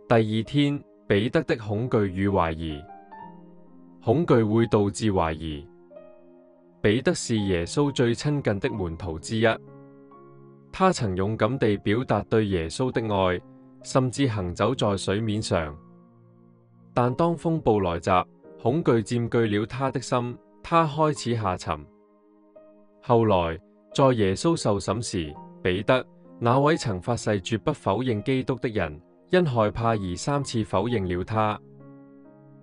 第二天，彼得的恐懼與懷疑。恐懼會導致懷疑。彼得是耶穌最親近的門徒之一，他曾勇敢地表達對耶穌的愛，甚至行走在水面上。但當風暴來襲，恐懼佔據了他的心，他開始下沉。後來，在耶穌受審時，彼得，那位曾發誓絕不否認基督的人，因害怕而3次否認了他。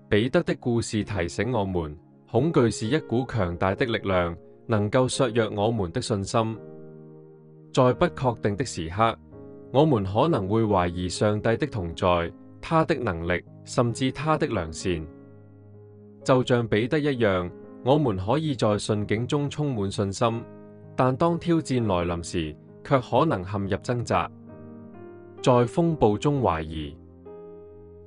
彼得的故事提醒我們，恐懼是一股強大的力量，能夠削弱我們的信心。在不確定的時刻，我們可能會懷疑上帝的同在，他的能力，甚至他的良善。就像彼得一樣，我們可以在順境中充滿信心，但當挑戰來臨時，卻可能陷入掙扎。在風暴中懷疑。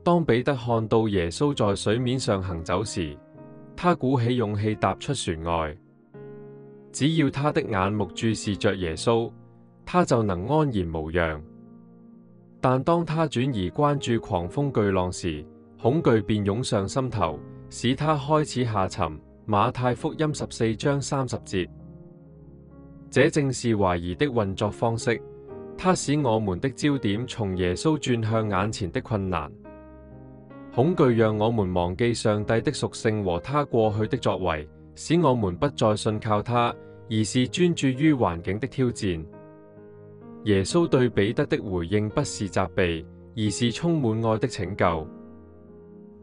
當彼得看到耶穌在水面上行走時，他鼓起勇氣踏出船外。只要他的眼目注視着耶穌，他就能安然無恙。但當他轉移關注狂風巨浪時，恐懼便湧上心頭，使他開始下沉。馬太福音14章30節。這正是懷疑的運作方式。它使我們的焦點從耶穌轉向眼前的困難。恐懼讓我們忘記上帝的屬性和他過去的作為，使我們不再信靠他，而是專注於環境的挑戰。耶穌對彼得的回應不是責備，而是充滿愛的拯救。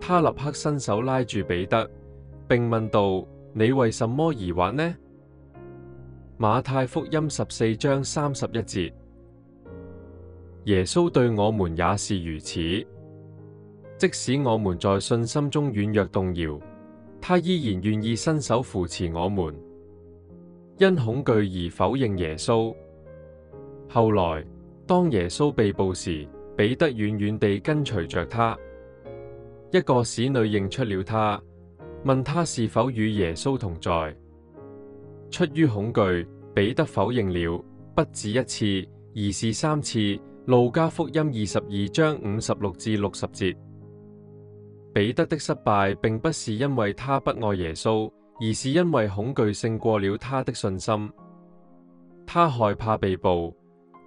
他立刻伸手拉住彼得，並問道：你為什麼疑惑呢？馬太福音14章31節。耶穌對我們也是如此，即使我們在信心中軟弱動搖，他依然願意伸手扶持我們。因恐懼而否認耶穌。後來，當耶穌被捕時，彼得遠遠地跟隨着他。一個使女認出了他，問他是否與耶穌同在。出於恐懼，彼得否認了，不止一次，而是3次。路加福音22章56至60節。彼得的失敗並不是因為他不愛耶穌，而是因為恐懼勝過了他的信心。他害怕被捕，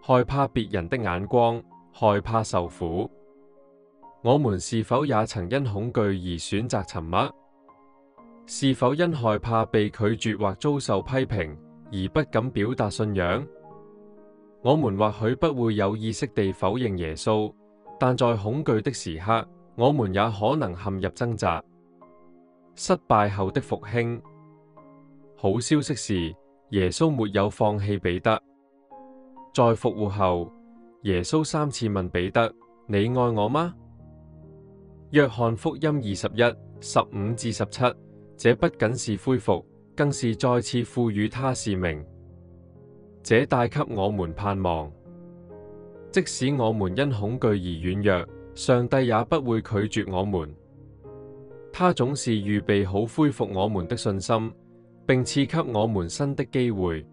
害怕別人的眼光，害怕受苦。我們是否也曾因恐懼而選擇沉默？是否因害怕被拒絕或遭受批評而不敢表達信仰？我們或許不會有意識地否認耶穌，但在恐懼的時刻，我們也可能陷入掙扎。失敗後的復興。好消息是，耶穌沒有放棄彼得。在復活後，耶穌3次問彼得：你愛我嗎？約翰福音21:15至17。這不僅是恢復，更是再次賦予他使命。這帶給我們盼望，即使我們因恐懼而軟弱，上帝也不會拒絕我們。他總是預備好恢復我們的信心，並賜給我們新的機會。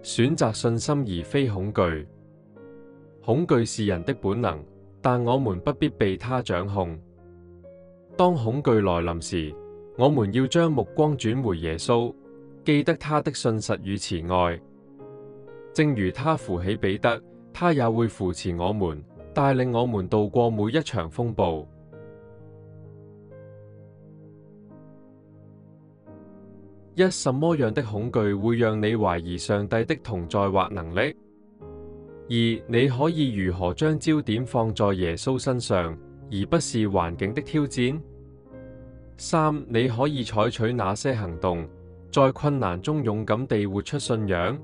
選擇信心而非恐懼。恐懼是人的本能，但我們不必被它掌控。當恐懼來臨時，我們要將目光轉回耶穌，記得他的信實與慈愛。正如他扶起彼得，他也會扶持我們，帶領我們渡過每一場風暴。一、什麼樣的恐懼會讓你懷疑上帝的同在或能力？二、你可以如何將焦點放在耶穌身上，而不是環境的挑戰？三、你可以採取哪些行動，在困難中勇敢地活出信仰？